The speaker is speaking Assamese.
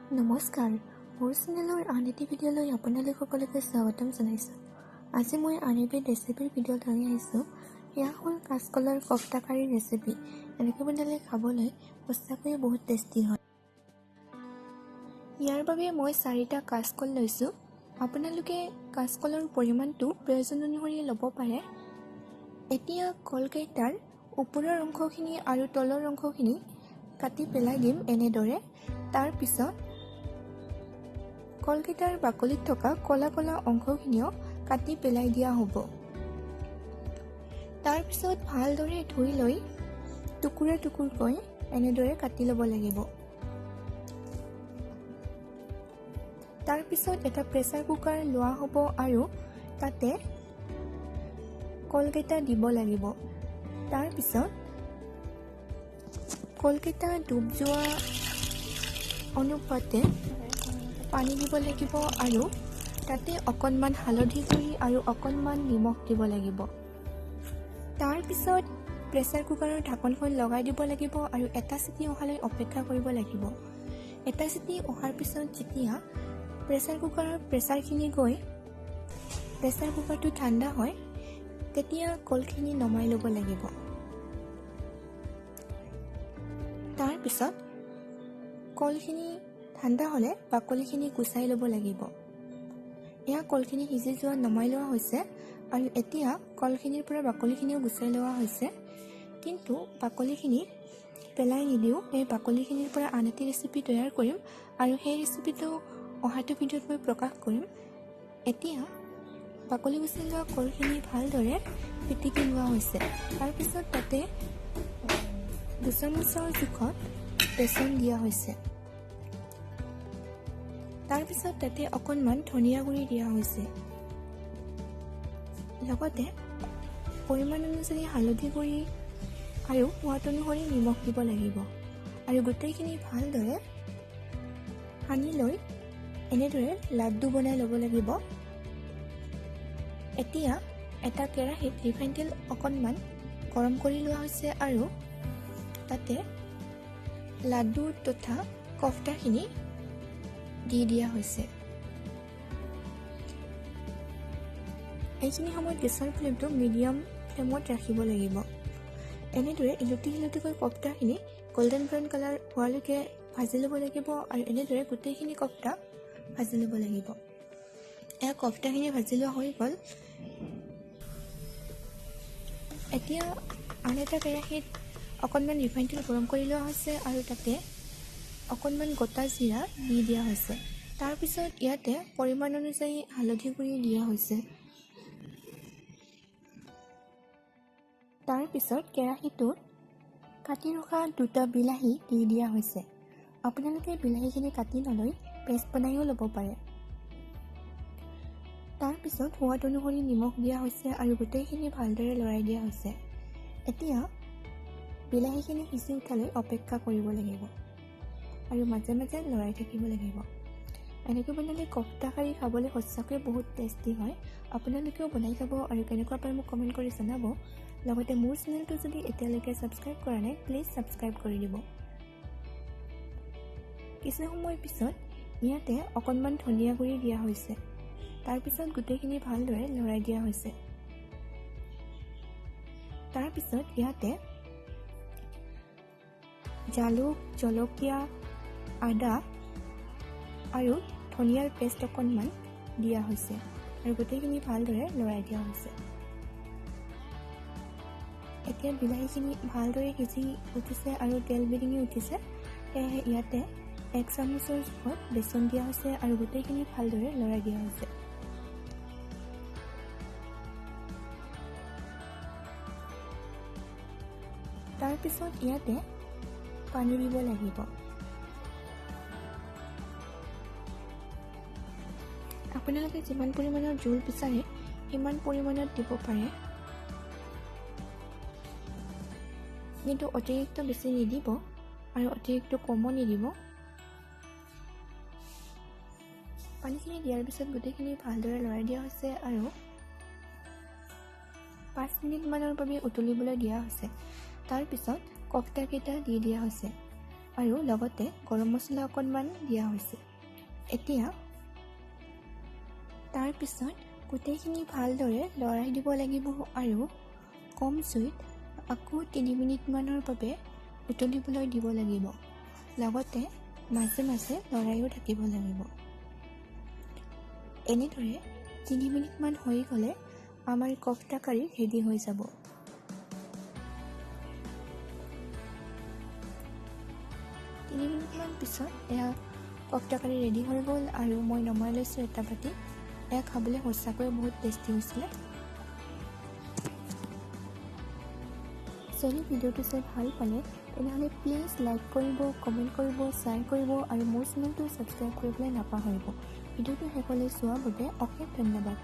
নমস্কাৰ, মোৰ চেনেলৰ আন এটি ভিডিঅ'লৈ আপোনালোক সকলোকে স্বাগতম জনাইছোঁ। আজি মই আন এবিধ ৰেচিপিৰ ভিডিঅ' লৈ আহিছোঁ। এয়া হ'ল কাচকলৰ কফতা কাৰীৰ ৰেচিপি। এনেকৈ বনালে খাবলৈ সঁচাকৈয়ে বহুত টেষ্টি হয়। ইয়াৰ বাবে মই 4টা কাচকল লৈছোঁ। আপোনালোকে কাচকলৰ পৰিমাণটো প্ৰয়োজন অনুসৰি ল'ব পাৰে। এতিয়া কলকেইটাৰ ওপৰৰ অংশখিনি আৰু তলৰ অংশখিনি কাটি পেলাই দিম এনেদৰে। তাৰ পিছত কলকেইটাৰ বাকলিত থকা কলা কলা অংশখিনিও কাটি পেলাই দিয়া হ'ব। তাৰ পিছত ভালদৰে ধুই লৈ টুকুৰা টুকুৰকৈ এনেদৰে কাটি ল'ব লাগিব। তাৰ পিছত এটা প্ৰেছাৰ কুকাৰ লোৱা হ'ব আৰু তাতে কলকেইটা দিব লাগিব। তাৰ পিছত কলকেইটা ডুব যোৱা অনুপাতে পানী দিব লাগিব আৰু তাতে অকণমান হালধি গুড়ি আৰু অকণমান নিমখ দিব লাগিব। তাৰ পিছত প্ৰেছাৰ কুকাৰৰ ঢাকনখন লগাই দিব লাগিব আৰু এটা চিটি অহালৈ অপেক্ষা কৰিব লাগিব। এটা চিটি অহাৰ পিছত যেতিয়া প্ৰেছাৰ কুকাৰৰ প্ৰেছাৰখিনি গৈ প্ৰেছাৰ কুকাৰটো ঠাণ্ডা হয় তেতিয়া কলখিনি নমাই ল'ব লাগিব। তাৰ পিছত কলখিনি ঠাণ্ডা হ'লে বাকলিখিনি গুচাই ল'ব লাগিব। এয়া কলখিনি সিজি যোৱা নমাই লোৱা হৈছে আৰু এতিয়া কলখিনিৰ পৰা বাকলিখিনিও গুচাই লোৱা হৈছে। কিন্তু বাকলিখিনি পেলাই নিদিওঁ। এই বাকলিখিনিৰ পৰা আন এটি ৰেচিপি তৈয়াৰ কৰিম আৰু সেই ৰেচিপিটো অহাটো ভিডিঅ'ত মই প্ৰকাশ কৰিম। এতিয়া বাকলি গুচাই লোৱা কলখিনি ভালদৰে পিটিকি লোৱা হৈছে। তাৰপিছত তাতে 2 চামুচৰ জোখত বেচন দিয়া হৈছে। তাৰপিছত তাতে অকণমান ধনিয়া গুড়ি দিয়া হৈছে। লগতে পৰিমাণ অনুযায়ী হালধি গুড়ি আৰু সোৱাদ অনুসৰি নিমখ দিব লাগিব আৰু গোটেইখিনি ভালদৰে সানি লৈ এনেদৰে লাড্ডু বনাই ল'ব লাগিব। এতিয়া এটা কেৰাহীত ৰিফাইন তেল অকণমান গৰম কৰি লোৱা হৈছে আৰু তাতে লাড্ডু তথা কফতাখিনি দি দিয়া হৈছে। এইখিনি সময়ত গেছৰ ফ্লেমটো মিডিয়াম ফ্লেমত ৰাখিব লাগিব। এনেদৰে ইলুটি সিলুটিকৈ কফতাখিনি গল্ডেন ব্ৰাউন কালাৰ হোৱালৈকে ভাজি ল'ব লাগিব আৰু এনেদৰে গোটেইখিনি কফতা ভাজি ল'ব লাগিব। এয়া কফতাখিনি ভাজি লোৱা হৈ গ'ল। এতিয়া আন এটা কেৰাহীত অকণমান ৰিফাইন তেল গৰম কৰি লোৱা হৈছে আৰু তাতে অকণমান গোটা জিৰা দি দিয়া হৈছে। তাৰপিছত ইয়াতে পৰিমাণ অনুযায়ী হালধি গুড়ি দিয়া হৈছে। তাৰপিছত কেৰাহীটোত কাটি ৰখা 2টা বিলাহী দি দিয়া হৈছে। আপোনালোকে বিলাহীখিনি কাটি নলৈ পেষ্ট বনাইও ল'ব পাৰে। তাৰপিছত সোৱাদ অনুসৰি নিমখ দিয়া হৈছে আৰু গোটেইখিনি ভালদৰে লৰাই দিয়া হৈছে। এতিয়া বিলাহীখিনি সিজি উঠালৈ অপেক্ষা কৰিব লাগিব আৰু মাজে মাজে লৰাই থাকিব লাগিব। এনেকৈ বনালে কফতা কাৰী খাবলৈ সঁচাকৈ বহুত টেষ্টি হয়। আপোনালোকেও বনাই খাব আৰু কেনেকুৱা পায় মোক কমেণ্ট কৰি জনাব। লগতে মোৰ চেনেলটো যদি এতিয়ালৈকে ছাবস্ক্ৰাইব কৰা নাই প্লিজ ছাবস্ক্ৰাইব কৰি দিব। কিছু সময় পিছত ইয়াতে অকণমান ধনিয়া গুড়ি দিয়া হৈছে। তাৰপিছত গোটেইখিনি ভালদৰে লৰাই দিয়া হৈছে। তাৰপিছত ইয়াতে জালুক, জলকীয়া, আদা আৰু ধনিয়াৰ পেষ্ট অকণমান দিয়া হৈছে আৰু গোটেইখিনি ভালদৰে লৰাই দিয়া হৈছে। এতিয়া বিলাহীখিনি ভালদৰে সিজি উঠিছে আৰু তেল বিৰিঙি উঠিছে। সেয়েহে ইয়াতে 1 চামুচৰ জোখত বেচন দিয়া হৈছে আৰু গোটেইখিনি ভালদৰে লৰাই দিয়া হৈছে। তাৰপিছত ইয়াতে পানী দিব লাগিব। আপোনালোকে যিমান পৰিমাণৰ জোল বিচাৰে সিমান পৰিমাণত দিব পাৰে, কিন্তু অতিৰিক্ত বেছি নিদিব আৰু অতিৰিক্ত কমো নিদিব। পানীখিনি দিয়াৰ পিছত গোটেইখিনি ভালদৰে লৰাই দিয়া হৈছে আৰু 5 মিনিটমানৰ বাবে উতলিবলৈ দিয়া হৈছে। তাৰপিছত কফতাকেইটা দি দিয়া হৈছে। আৰু লগতে গৰম মছলা অকণমান দিয়া হৈছে। এতিয়া তাৰপিছত গোটেইখিনি ভালদৰে লৰাই দিব লাগিব আৰু কম জুইত আকৌ 3 মিনিটমানৰ বাবে উতলিবলৈ দিব লাগিব। লগতে মাজে মাজে লৰাইও থাকিব লাগিব। এনেদৰে 3 মিনিটমান হৈ গ'লে আমাৰ কফটা কাৰী ৰেডি হৈ যাব। তিনি মিনিটমান পিছত এয়া কফটা কাৰী ৰেডি হৈ গ'ল আৰু মই নমাই লৈছোঁ এটা বাতি। এয়া খাবলৈ সঁচাকৈ বহুত টেষ্টি হৈছিলে। যদি ভিডিঅ'টো চাই ভাল পালে তেনেহ'লে প্লিজ লাইক কৰিব, কমেণ্ট কৰিব, শ্বেয়াৰ কৰিব আৰু মোৰ চেনেলটো ছাবস্ক্ৰাইব কৰিবলৈ নাপাহৰিব। ভিডিঅ'টো শেষলৈ চোৱাৰ বাবে অশেষ ধন্যবাদ।